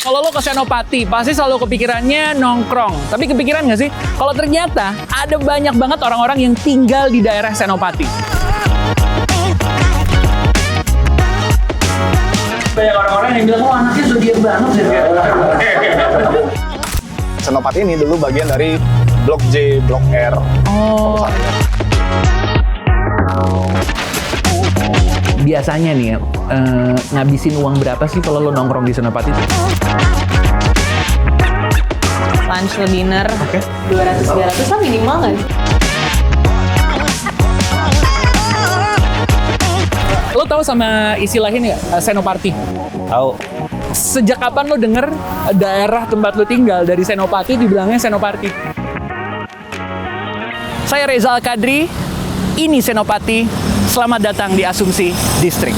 Kalau lo ke Senopati, pasti selalu kepikirannya nongkrong. Tapi kepikiran nggak sih? Kalau ternyata ada banyak banget orang-orang yang tinggal di daerah Senopati. Banyak orang-orang yang bilang, oh anaknya zodiak banget sih. Senopati ini dulu bagian dari Blok J, Blok R. Oh. Biasanya nih, ngabisin uang berapa sih kalau lo nongkrong di Senopati? Lunch or dinner, 200-300 lah minimal nggak? Lo tahu sama istilah ini nggak, Senopati? Tahu. Sejak kapan lo denger daerah tempat lo tinggal dari Senopati dibilangnya Senopati? Saya Reza Al-Kadri, ini Senopati. Selamat datang di Asumsi Distrik.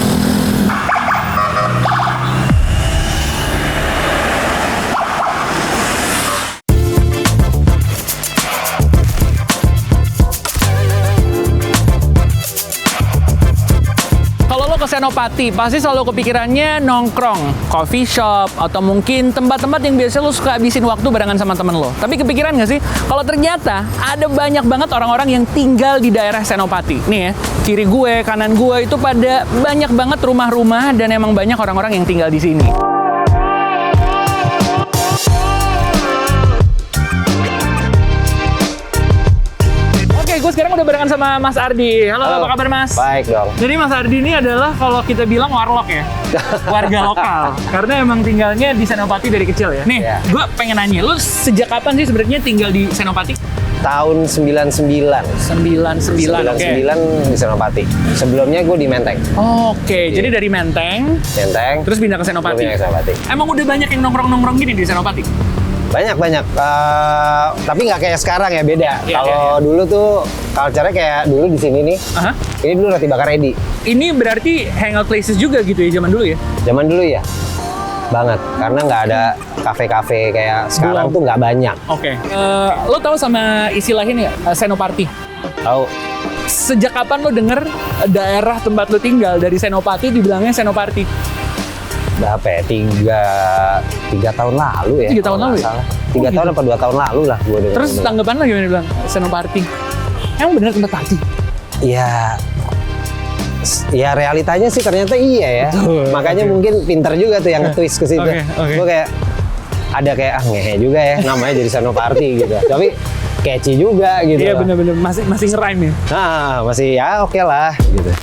Ke Senopati, pasti selalu kepikirannya nongkrong, coffee shop, atau mungkin tempat-tempat yang biasa lo suka habisin waktu barengan sama temen lo. Tapi kepikiran nggak sih, kalau ternyata ada banyak banget orang-orang yang tinggal di daerah Senopati. Nih ya, kiri gue, kanan gue, itu pada banyak banget rumah-rumah dan emang banyak orang-orang yang tinggal di sini. Gue sekarang udah barengan sama Mas Ardi. Halo, apa kabar Mas? Baik dong. Jadi Mas Ardi ini adalah kalau kita bilang warlock ya, warga lokal. Karena emang tinggalnya di Senopati dari kecil ya. Nih, gue pengen nanya, lu sejak kapan sih sebenarnya tinggal di Senopati? Tahun 99. 99, oke. Di Senopati. Sebelumnya gue di Menteng. Oke, jadi dari Menteng, terus pindah ke Senopati. Emang udah banyak yang nongkrong-nongkrong gini di Senopati? Banyak. Tapi nggak kayak sekarang ya, beda. Kalau dulu tuh culture-nya kayak dulu di sini nih. Ini dulu Roti Bakar Edi. Ini berarti hangout places juga gitu ya zaman dulu ya? Zaman dulu ya. Banget. Karena nggak ada kafe-kafe kayak sekarang tuh nggak banyak. Oke. Lo tahu sama istilah ini nggak? Senopati? Tahu. Sejak kapan lo denger daerah tempat lo tinggal dari Senopati dibilangnya Senopati? Berapa ya? 3 tahun lalu ya. 3 tahun lalu ya? 3 tahun apa 2 tahun lalu lah gue dengar. Terus tanggapan lo gimana bilang Senopati? Emang bener tempat party? Ya realitanya sih ternyata iya ya. Makanya mungkin pinter juga tuh yang twist ke situ. Gue kayak ada kayak ngehe juga ya namanya jadi Senopati gitu. Tapi catchy juga gitu. Iya bener-bener masih nge-rhyme ya. Nah, masih ya oke lah gitu.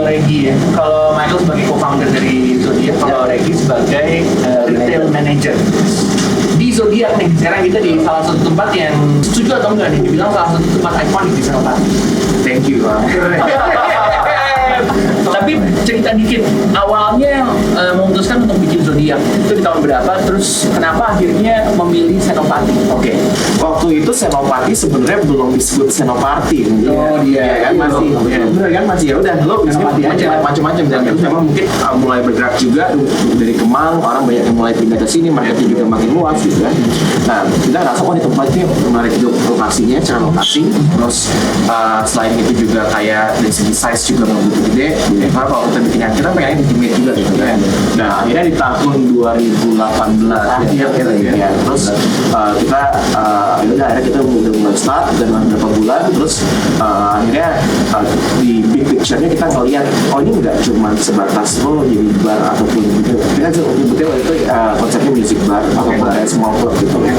Regi ya. Kalau Michael sebagai co-founder dari Zodiac, kalau Regi sebagai retail manager di Zodiac nih. Sekarang kita di salah satu tempat yang setuju atau enggak nih dibilang salah satu tempat ikonik di Senopati. Thank you. Tapi cerita dikit, awalnya memutuskan untuk bikin Zodiac itu di tahun berapa? Terus kenapa akhirnya memilih Senopati? Oke. Waktu itu Senopati sebenarnya belum disebut Senopati. Oh dia kan masih, bener kan masih ya udah lo Senopati aja macam-macam dan itu memang mungkin mulai bergerak juga dari Kemang, orang banyak yang mulai pindah ke sini, marketnya juga makin luas gitu kan. Nah kita rasa di tempatnya menarik juga lokasinya, cara lokasi, terus selain itu juga kayak dari segi size juga nggak begitu gede. Karena kalau kita bikin yang kita pengen intimate juga gitu kan. Nah akhirnya di tahun 2018 ya, terus kita akhirnya kita mulai start dan beberapa bulan terus akhirnya di big picture-nya kita ngeliat oh ini nggak cuma sebatas jadi bar ataupun gitu. Kita juga nyebutnya waktu itu konsepnya music bar atau kayak small club gitu kan.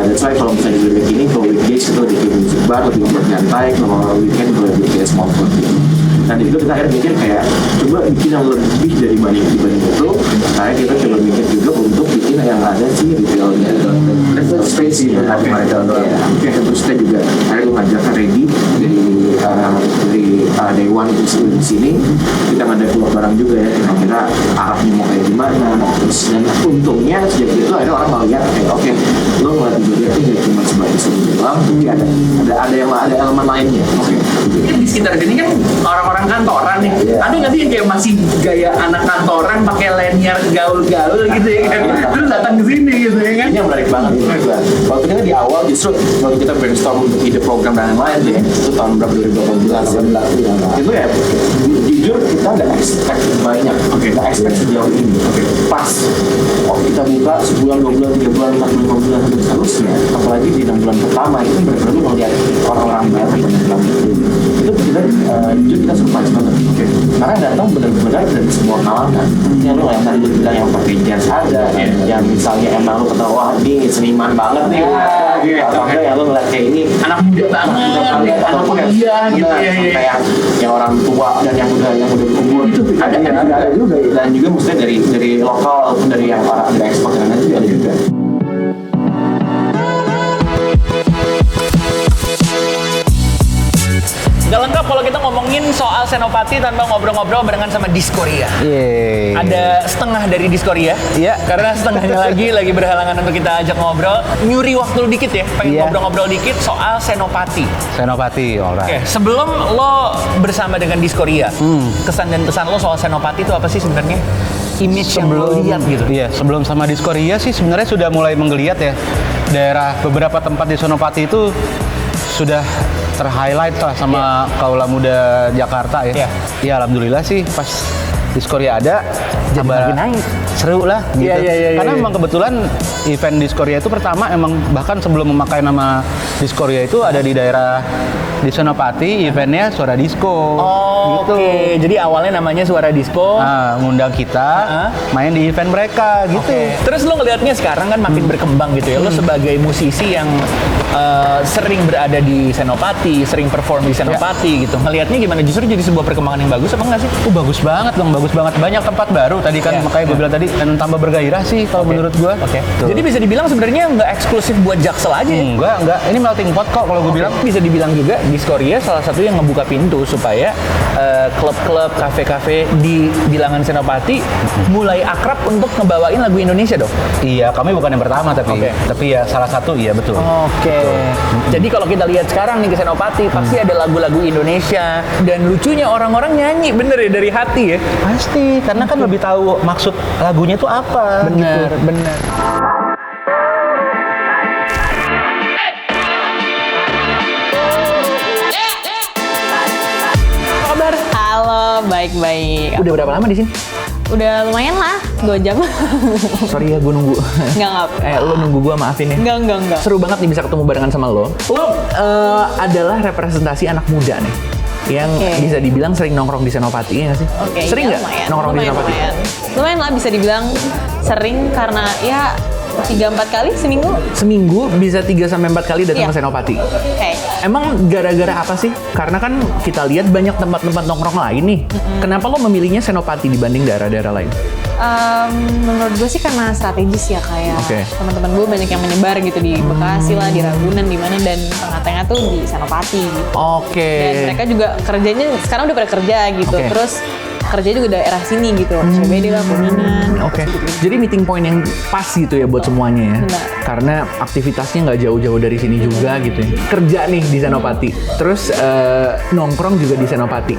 That's why kalau misalnya di weekend ini kalau weekdays kita lebih ke music bar, lebih buat nyantai, kalau weekend lebih ke small club gitu. Nah di situ kita akhirnya mikir kayak coba bikin yang lebih dibanding itu. Akhirnya kita coba mikir juga untuk bikin yang ada sih retailnya, retail space gitu. Tapi mereka terus kita juga akhirnya gue ngajak Regi dari dari day one di sini kita ngadain keluar barang juga ya, kira-kira arahnya mau kayak gimana. Terus dan untungnya sejak itu akhirnya orang melihat kayak oke, lo ngeliat di dia itu cuma sebagai seni doang, tapi ada elemen lainnya. Oke. Di sekitar sini kan orang-orang kantoran nih, ada nggak sih yang kayak masih gaya anak kantoran pakai lanyard gaul-gaul gitu ya kan? Terus datang ke sini gitu ya kan? Ini yang menarik banget. Waktu kita di awal justru waktu kita brainstorm untuk ide program dan lain-lain tuh ya, itu tahun berapa 2018 itu ya, jujur kita ada expect banyak, kita expect sejauh ini. Pas kita buka sebulan, 2 bulan, 3 bulan, 4 bulan, 5 bulan dan seterusnya, apalagi di 6 bulan pertama itu benar-benar melihat orang-orang baru itu kita jujur kita surprise banget. Karena datang benar-benar dari semua kalangan. Ya lo yang tadi bilang yang pakai jazz ada, yang misalnya emang lo ketawa wah ini seniman banget nih, atau enggak yang lo ngeliat kayak ini anak muda banget, anak kuliah gitu ya, sampai yang orang tua dan yang udah berumur itu ada juga, dan juga maksudnya dari lokal ataupun dari yang para dari ekspor dan lain-lain juga ada juga. Gak lengkap kalau kita ngomongin soal Senopati tanpa ngobrol-ngobrol barengan sama Diskoria. Yeay. Ada setengah dari Diskoria. Iya. Karena setengahnya lagi berhalangan untuk kita ajak ngobrol. Nyuri waktu lu dikit ya, pengen ngobrol-ngobrol dikit soal Senopati. Senopati, alright. Oke, sebelum lo bersama dengan Diskoria, kesan dan pesan lo soal Senopati itu apa sih sebenarnya? Image yang lo lihat gitu. Iya, sebelum sama Diskoria sih sebenarnya sudah mulai menggeliat ya. Daerah beberapa tempat di Senopati itu sudah ter-highlight lah sama kaula muda Jakarta ya. Ya alhamdulillah sih pas Diskoria ada Jadi makin naik. Seru lah gitu. Iya. Karena memang kebetulan event Diskoria itu pertama emang bahkan sebelum memakai nama Diskoria itu ada di daerah di Senopati, eventnya Suara Disco. Gitu. Oke, jadi awalnya namanya Suara Disco. Nah, ngundang kita main di event mereka gitu. Terus lo ngelihatnya sekarang kan makin berkembang gitu ya. Lo sebagai musisi yang sering berada di Senopati, sering perform di Senopati gitu. Ngelihatnya gimana? Justru jadi sebuah perkembangan yang bagus apa enggak sih? Bagus banget dong, bagus banget. Banyak tempat baru tadi kan, makanya gue bilang tadi dan tambah bergairah sih kalau menurut gue. Jadi bisa dibilang sebenarnya nggak eksklusif buat Jaksel aja ya? Enggak. Ini melting pot kok kalau gue bilang. Bisa dibilang juga Diskoria salah satu yang ngebuka pintu supaya klub-klub, kafe-kafe di bilangan Senopati mulai akrab untuk ngebawain lagu Indonesia dong. Iya, kami bukan yang pertama tapi ya salah satu, iya betul. Jadi kalau kita lihat sekarang nih ke Senopati pasti ada lagu-lagu Indonesia dan lucunya orang-orang nyanyi bener ya dari hati ya. Pasti, karena kan lebih tahu maksud lagunya itu apa. Bener. Halo, baik-baik. Udah berapa lama di sini? Udah lumayan lah, 2 jam. Sorry ya, gue nunggu. Enggak. Lo nunggu gue, maafin ya. Enggak. Seru banget nih bisa ketemu barengan sama lo. Lo adalah representasi anak muda nih. Yang bisa dibilang sering nongkrong di Senopati, ya nggak sih? Sering nggak nongkrong di Senopati? Lumayan lah, bisa dibilang sering karena ya 3-4 kali seminggu. Seminggu bisa 3-4 kali datang ke Senopati. Emang gara-gara apa sih? Karena kan kita lihat banyak tempat-tempat nongkrong lain nih. Kenapa lo memilihnya Senopati dibanding daerah-daerah lain? Menurut gue sih karena strategis ya, kayak teman-teman gue banyak yang menyebar gitu di Bekasi lah, di Ragunan, di mana, dan tengah-tengah tuh di Senopati gitu. Dan mereka juga kerjanya sekarang udah pada kerja gitu. Terus kerja juga daerah sini gitu, CBD lah, Kuningan. Jadi meeting point yang pas gitu ya buat semuanya ya. Karena aktivitasnya nggak jauh-jauh dari sini juga gitu ya. Kerja nih di Senopati, terus nongkrong juga di Senopati.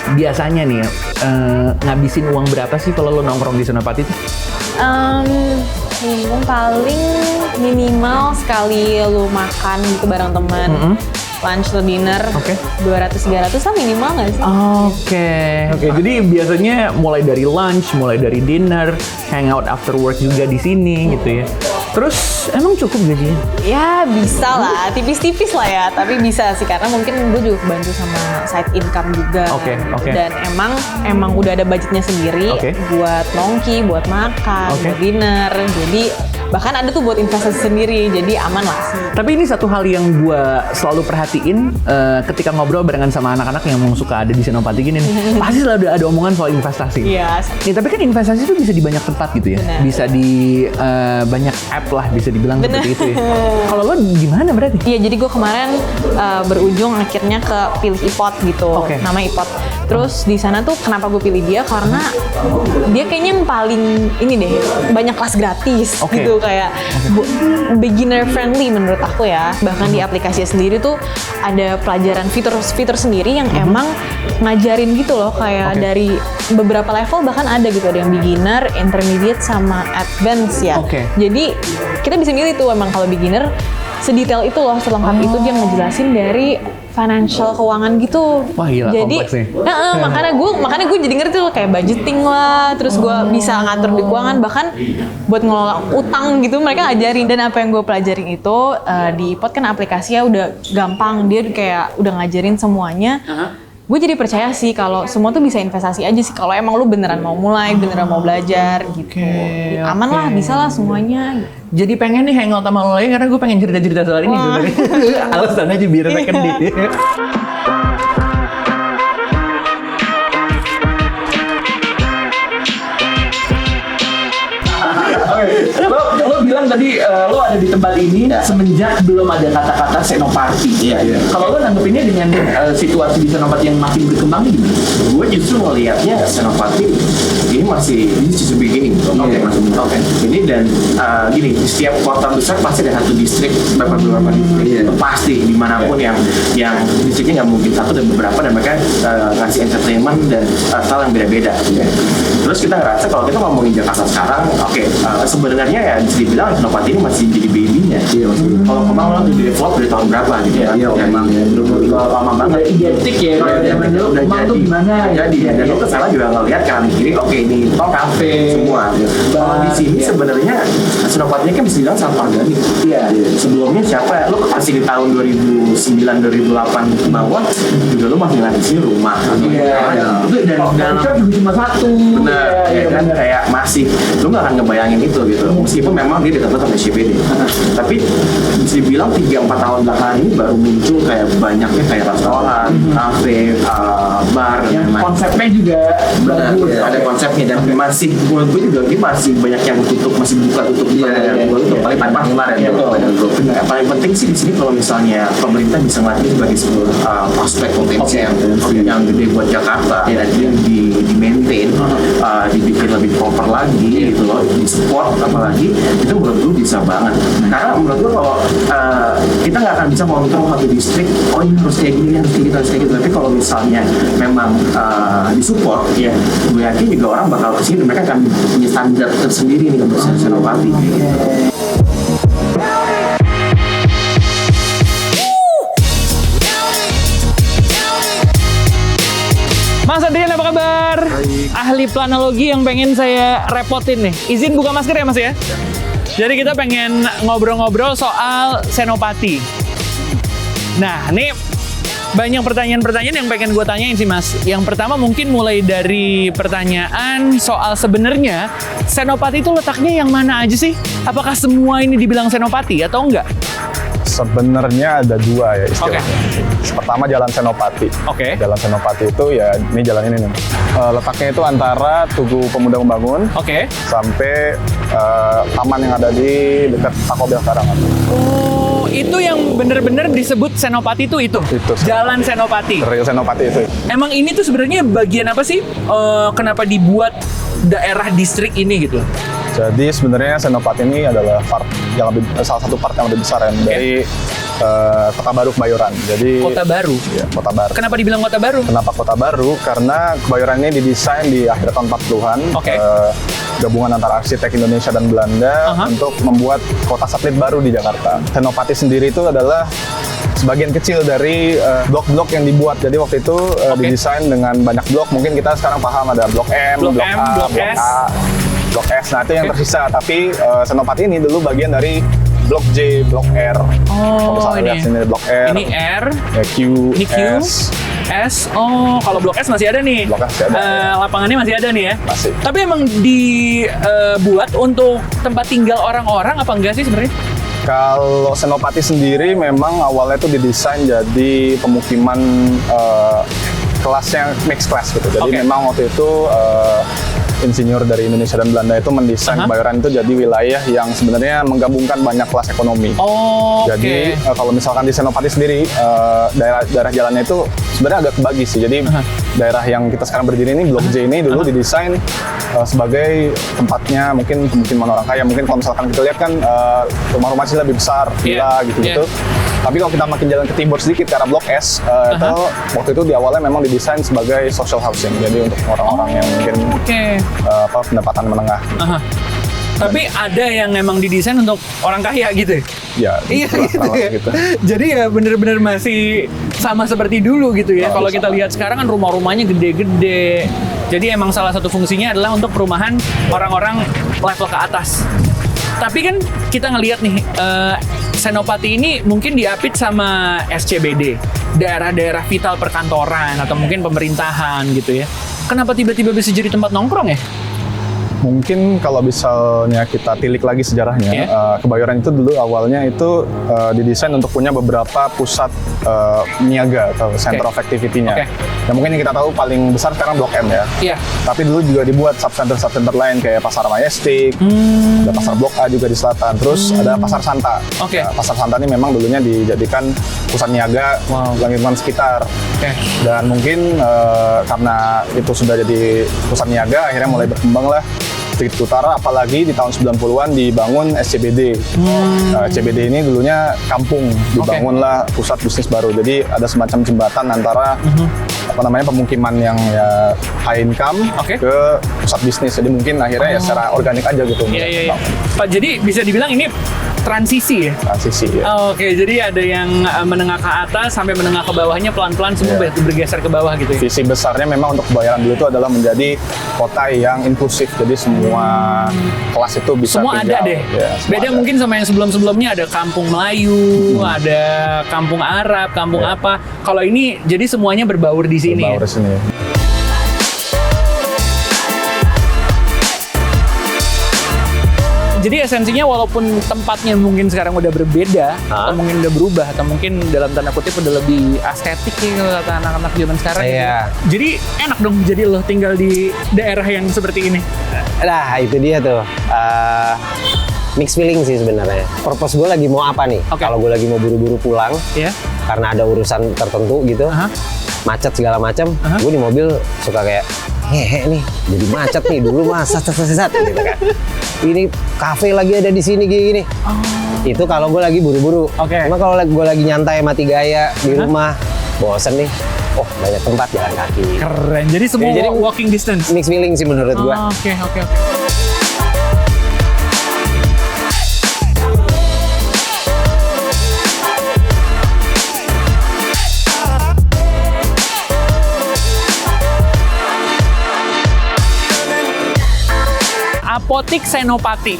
Biasanya nih ya, ngabisin uang berapa sih kalau lo nongkrong di Senopati tuh? Paling minimal sekali lu makan gitu bareng teman, lunch atau dinner, 200-300 lah minimal nggak sih? Jadi biasanya mulai dari lunch, mulai dari dinner, hangout after work juga di sini gitu ya. Terus emang cukup gajinya? Ya bisa lah, tipis-tipis lah ya, tapi bisa sih karena mungkin gue juga bantu sama side income juga. Dan emang udah ada budgetnya sendiri buat nongki, buat makan, buat dinner. Jadi bahkan ada tuh buat investasi sendiri, jadi aman lah sih. Tapi ini satu hal yang gue selalu perhatiin ketika ngobrol barengan sama anak-anak yang suka ada di Senopati gini nih. Pasti selalu ada omongan soal investasi. Iya. Ya, tapi kan investasi itu bisa di banyak tempat gitu ya. Benar. Bisa di banyak app lah, bisa dibilang seperti itu ya. Kalau lo gimana berarti? Iya, jadi gue kemarin berujung akhirnya ke pilih iPod gitu, nama iPod. Terus di sana tuh kenapa gue pilih dia, karena dia kayaknya yang paling ini deh, banyak kelas gratis gitu, kayak beginner friendly menurut aku ya. Bahkan di aplikasinya sendiri tuh ada pelajaran fitur sendiri yang emang ngajarin gitu loh, kayak dari beberapa level bahkan ada gitu, ada yang beginner, intermediate sama advance ya. Jadi kita bisa milih tuh emang kalau beginner sedetail itu loh, selengkap itu dia ngejelasin dari financial keuangan gitu. Wah gila, jadi kompleks nih. makanya gue jadi ngerti tuh kayak budgeting lah, terus gue bisa ngatur di keuangan, bahkan buat ngelola utang gitu mereka ngajarin. Dan apa yang gue pelajarin itu di iPod kan aplikasinya udah gampang, dia kayak udah ngajarin semuanya. Gue jadi percaya sih kalau semua tuh bisa investasi aja sih kalau emang lu beneran mau mulai, beneran mau belajar gitu. Aman lah, bisa lah semuanya. Jadi pengen nih hangout sama lo lagi karena gue pengen cerita-cerita soal ini sebenarnya. Alasan aja biar rekening. Lo bilang tadi lo ada di tempat ini semenjak belum ada kata-kata Senopati. Kalau lo nanggepinnya dengan situasi di Senopati yang makin berkembang ini gimana? Gue justru ngelihatnya Senopati ini masih just beginning. Ini dan gini, setiap kota besar pasti ada satu distrik, beberapa distrik itu pasti dimanapun yang distriknya nggak mungkin satu dan beberapa, dan mereka ngasih entertainment dan style yang beda-beda. Terus kita ngerasa kalau kita ngomongin Jakarta sekarang, sebenarnya ya bisa dibilang Senopati ini masih jadi baby-nya. Kalau kemarin udah develop dari tahun berapa gitu ya? Iya, memang ya. Belum lama banget. Identik ya. Zaman dulu Kemang tuh gimana? Jadi dan lo kesana juga ngelihat kanan kiri, ini tol kafe semua. Kalau di sini sebenarnya Senopatinya kan bisa dibilang sangat organik. Sebelumnya siapa? Lo kasih di tahun 2009 2008 ke bawah juga lo masih ngeliat di sini rumah. Dan cuma satu. Benar, ya kan kayak masih lo nggak akan ngebayangin itu gitu. Meskipun memang dia dekat sama SCBD. Tapi bisa dibilang 3-4 tahun belakangan ini baru muncul kayak banyaknya kayak restoran, kafe, bar, yang konsepnya juga bagus. Ada konsepnya dan masih menurut gue juga ini masih banyak yang masih buka tutup. Paling kemarin. Yang paling penting sih di sini kalau misalnya pemerintah bisa ngeliat ini sebagai sebuah prospek potensial yang gede buat Jakarta, ya jadi di maintain, dibikin lebih proper lagi gitu loh, di support apalagi itu menurut gue bisa banget. Karena menurut gue kalau kita nggak akan bisa mengontrol satu distrik, ini harus kayak gini, harus kayak gitu. Tapi kalau misalnya memang disupport, ya gue yakin juga orang bakal kesini, mereka akan punya standar tersendiri nih untuk Senopati. Mas Adrian, apa kabar? Ahli planologi yang pengen saya repotin nih. Izin buka masker ya Mas ya? Jadi kita pengen ngobrol-ngobrol soal Senopati. Nah, ini banyak pertanyaan-pertanyaan yang pengen gue tanyain sih Mas. Yang pertama mungkin mulai dari pertanyaan soal sebenarnya Senopati itu letaknya yang mana aja sih? Apakah semua ini dibilang Senopati atau enggak? Sebenarnya ada dua ya istilahnya. Pertama Jalan Senopati. Jalan Senopati itu ya ini jalan ini nih. Letaknya itu antara Tugu Pemuda Membangun sampai taman yang ada di dekat Taco Bell sekarang. Oh, itu yang bener-bener disebut Senopati itu? Jalan Senopati. Real Senopati itu. Emang ini tuh sebenarnya bagian apa sih? Kenapa dibuat daerah distrik ini gitu? Jadi sebenarnya Senopati ini adalah salah satu part yang lebih besar yang dari Kota Baru Kebayoran. Jadi Kota Baru? Ya, Kota Baru. Kenapa dibilang Kota Baru? Kenapa Kota Baru? Karena Kebayoran ini didesain di akhir tahun 40-an. Gabungan antara arsitek Indonesia dan Belanda untuk membuat kota satelit baru di Jakarta. Senopati sendiri itu adalah sebagian kecil dari blok-blok yang dibuat. Jadi waktu itu didesain dengan banyak blok. Mungkin kita sekarang paham ada blok M, blok A, blok S. Nah itu yang tersisa. Tapi Senopati ini dulu bagian dari Blok J, Blok R. Kalau misalnya lihat sini Blok R. Ini R. Ya, Q, Ini Q. S. Oh, kalau Blok S masih ada nih. Blok S ada. Lapangannya masih ada nih ya. Masih. Tapi emang dibuat untuk tempat tinggal orang-orang apa enggak sih sebenarnya? Kalau Senopati sendiri memang awalnya itu didesain jadi pemukiman kelasnya mixed class gitu. Jadi memang waktu itu insinyur dari Indonesia dan Belanda itu mendesain Kebayoran itu jadi wilayah yang sebenarnya menggabungkan banyak kelas ekonomi. Jadi kalau misalkan di Senopati sendiri daerah jalannya itu sebenarnya agak kebagi sih. Jadi daerah yang kita sekarang berdiri ini Blok J ini dulu didesain sebagai tempatnya mungkin pemukiman orang kaya. Mungkin kalau misalkan kita lihat kan rumah-rumah sih lebih besar, villa gitu-gitu. Tapi kalau kita makin jalan ke timur sedikit ke arah Blok S, itu waktu itu di awalnya memang didesain sebagai social housing. Jadi untuk orang-orang yang mungkin pendapatan menengah. Tapi ada yang memang didesain untuk orang kaya gitu? Ya, iya gitu. Jadi ya bener-bener masih sama seperti dulu gitu ya. Kalau kita lihat sekarang kan rumah-rumahnya gede-gede. Jadi emang salah satu fungsinya adalah untuk perumahan orang-orang level ke atas. Tapi kan kita ngelihat nih, Senopati ini mungkin diapit sama SCBD, daerah-daerah vital perkantoran atau mungkin pemerintahan gitu ya. Kenapa tiba-tiba bisa jadi tempat nongkrong ya? Mungkin kalau misalnya kita tilik lagi sejarahnya, Kebayoran itu dulu awalnya itu didesain untuk punya beberapa pusat niaga atau center of activity-nya. Yang mungkin yang kita tahu paling besar sekarang Blok M ya. Tapi dulu juga dibuat subcenter lain kayak Pasar Majestic, ada Pasar Blok A juga di selatan, terus ada Pasar Santa. Nah, Pasar Santa ini memang dulunya dijadikan pusat niaga lingkungan sekitar. Dan mungkin karena itu sudah jadi pusat niaga, akhirnya mulai berkembang lah sedikit utara, apalagi di tahun 90-an dibangun SCBD. CBD ini dulunya kampung, dibangunlah pusat bisnis baru. Jadi ada semacam jembatan antara pemukiman yang ya high income ke pusat bisnis. Jadi mungkin akhirnya ya secara organik aja gitu. Pak, jadi bisa dibilang ini transisi ya? Transisi ya. Jadi ada yang menengah ke atas sampai menengah ke bawahnya pelan-pelan semua bergeser ke bawah gitu ya? Visi besarnya memang untuk Kebayoran dulu itu adalah menjadi kota yang inklusif. Jadi semua kelas itu bisa semua tinggal. Ada deh. Beda ada. Mungkin sama yang sebelum-sebelumnya ada kampung Melayu, ada kampung Arab, kampung apa. Kalau ini jadi semuanya berbaur di sini. Berbaur di sini. Jadi esensinya walaupun tempatnya mungkin sekarang udah berbeda, atau mungkin udah berubah, atau mungkin dalam tanda kutip udah lebih estetik ya kata anak-anak zaman sekarang gitu. Jadi enak dong jadi lo tinggal di daerah yang seperti ini. Nah itu dia tuh, mixed feeling sih sebenarnya. Purpose gue lagi mau apa nih? Kalau gue lagi mau buru-buru pulang, karena ada urusan tertentu gitu, macet segala macam, gue di mobil suka kayak ngehe nih, jadi macet nih, dulu mah sat gitu kan. Ini kafe lagi ada di sini gini. Itu kalau gue lagi buru-buru. Cuma kalau gue lagi nyantai mati gaya di rumah, bosen nih. Oh banyak tempat jalan kaki. Keren. Jadi semua walking distance. Mixed feeling sih menurut gue. Oke. Apotik Senopati.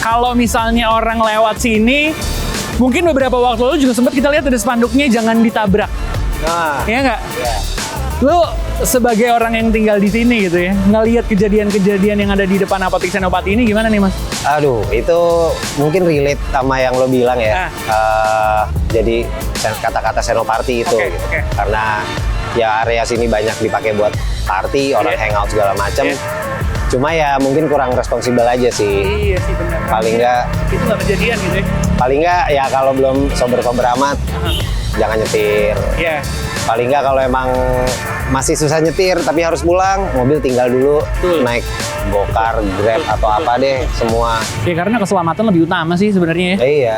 Kalau misalnya orang lewat sini, mungkin beberapa waktu lalu juga sempat kita lihat ada spanduknya jangan ditabrak. Iya nggak? Lu sebagai orang yang tinggal di sini gitu ya, ngelihat kejadian-kejadian yang ada di depan Apotik Senopati ini gimana nih Mas? Aduh, itu mungkin relate sama yang lo bilang ya. Jadi kata-kata Senopati itu, gitu. Karena ya area sini banyak dipakai buat party, orang hangout segala macam. Cuma ya mungkin kurang responsibel aja sih. Iya sih benar. Paling nggak itu nggak kejadian gitu ya. Paling nggak ya kalau belum sober-sober amat, jangan nyetir. Paling nggak kalau emang masih susah nyetir tapi harus pulang, mobil tinggal dulu, naik Gokar, Grab atau apa deh semua. Ya karena keselamatan lebih utama sih sebenarnya ya. Iya.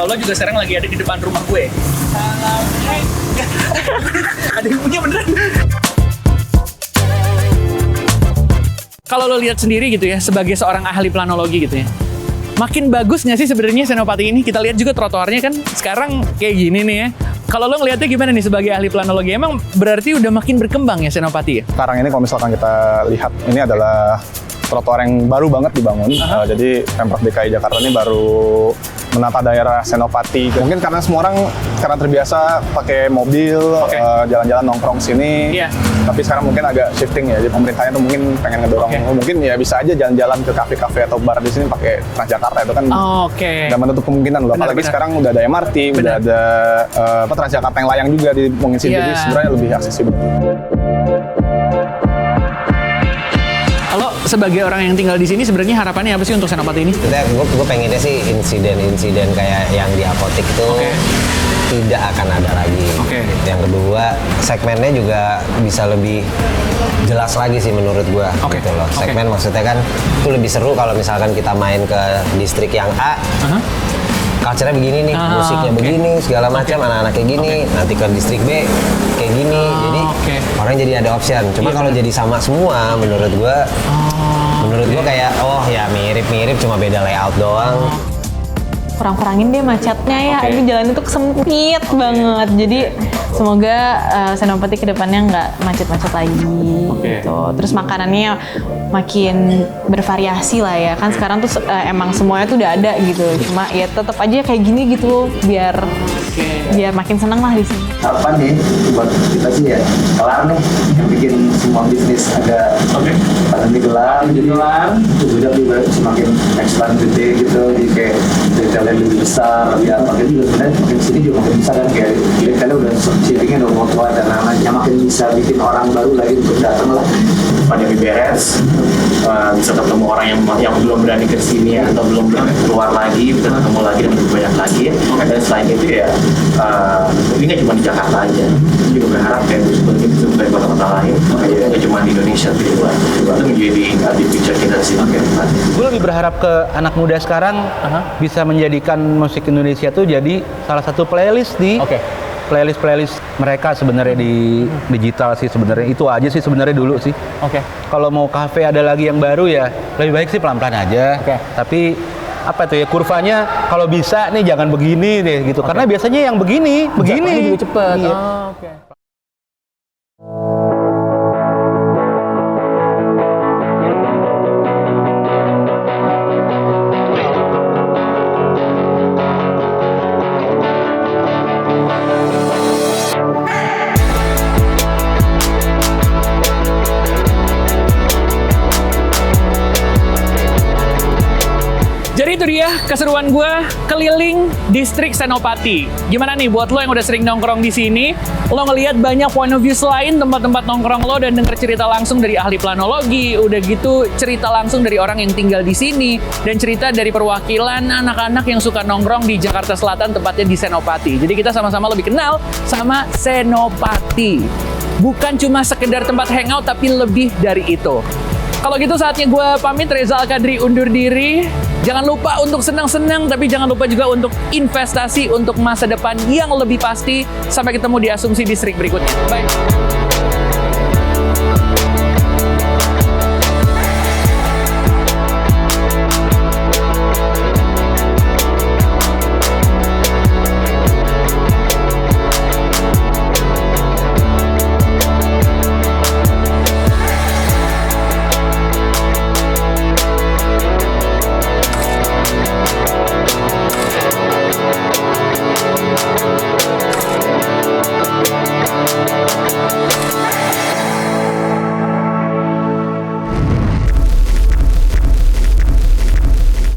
Lo juga sekarang lagi ada di depan rumah gue. Ada yang punya beneran. Kalau lo lihat sendiri gitu ya, sebagai seorang ahli planologi gitu ya, makin bagus nggak sih sebenarnya Senopati ini? Kita lihat juga trotoarnya kan sekarang kayak gini nih ya. Kalau lo ngeliatnya gimana nih sebagai ahli planologi? Emang berarti udah makin berkembang ya Senopati ya? Sekarang ini kalau misalkan kita lihat, ini adalah trotoar yang baru banget dibangun. Jadi Pemprov DKI Jakarta ini baru menata daerah Senopati. Mungkin karena semua orang karena terbiasa pakai mobil, jalan-jalan nongkrong sini. Iya. Tapi sekarang mungkin agak shifting ya. Jadi pemerintahnya tuh mungkin pengen ngedorong, mungkin ya bisa aja jalan-jalan ke kafe-kafe atau bar di sini pakai Transjakarta, itu kan nggak menutup kemungkinan loh. Apalagi sekarang udah ada MRT, udah ada Transjakarta yang layang juga di Mungkin Jadi sebenarnya lebih aksesibel. Lo sebagai orang yang tinggal di sini sebenarnya harapannya apa sih untuk Senopati ini? Gue pengennya sih insiden-insiden kayak yang di apotik itu tidak akan ada lagi. Yang kedua, segmennya juga bisa lebih jelas lagi sih menurut gue. Gitu loh. Segmen maksudnya kan itu lebih seru kalau misalkan kita main ke distrik yang A. Culture-nya begini nih, musiknya begini, segala macam, anak-anak kayak gini, nanti ke distrik B kayak gini, jadi orang jadi ada option. Cuma kalau jadi sama semua, menurut gua kayak ya mirip-mirip, cuma beda layout doang. Kurang-kurangin deh macetnya ya, ini jalan itu sempit banget. Jadi semoga Senopati kedepannya nggak macet-macet lagi gitu. Terus makanannya makin bervariasi lah ya. Kan sekarang tuh emang semuanya tuh udah ada gitu. Cuma ya tetap aja kayak gini gitu biar makin seneng lah di sini. Harapan nih buat kita sih ya kelar nih yang bikin semua bisnis agak pandemi kelar, itu juga semakin expand gede gitu, jadi kayak retailnya lebih besar, lebih apa gitu. Sebenarnya makin sini juga makin besar kan, kayak retailnya udah shippingnya udah mau keluar dan lain-lainnya, makin bisa bikin orang baru lagi untuk datang lah. Pandemi beres, bisa ketemu orang yang belum berani ke sini atau belum berani keluar lagi, bisa ketemu lagi dan lebih banyak lagi. Dan selain itu ya ini nggak cuma di Jakarta aja, juga berharap kayak sebenarnya bisa buka kota-kota lain, makanya nggak cuma di Indonesia gitu. Itu menjadi di picture kita sih. Gue lebih berharap ke anak muda sekarang bisa menjadikan musik Indonesia tuh jadi salah satu playlist di playlist mereka sebenarnya di digital sih sebenarnya. Itu aja sih sebenarnya dulu sih. Kalau mau kafe ada lagi yang baru ya lebih baik sih pelan-pelan aja. Tapi apa tuh ya kurvanya kalau bisa nih jangan begini deh gitu. Karena biasanya yang begini juga cepet. Iya. Jadi itu dia keseruan gue keliling distrik Senopati. Gimana nih buat lo yang udah sering nongkrong di sini, lo ngelihat banyak point of view lain tempat-tempat nongkrong lo dan denger cerita langsung dari ahli planologi, udah gitu cerita langsung dari orang yang tinggal di sini dan cerita dari perwakilan anak-anak yang suka nongkrong di Jakarta Selatan, tepatnya di Senopati. Jadi kita sama-sama lebih kenal sama Senopati. Bukan cuma sekedar tempat hangout tapi lebih dari itu. Kalau gitu saatnya gue pamit, Reza Al-Qadri undur diri. Jangan lupa untuk senang-senang, tapi jangan lupa juga untuk investasi untuk masa depan yang lebih pasti. Sampai ketemu di Asumsi Distrik berikutnya. Bye!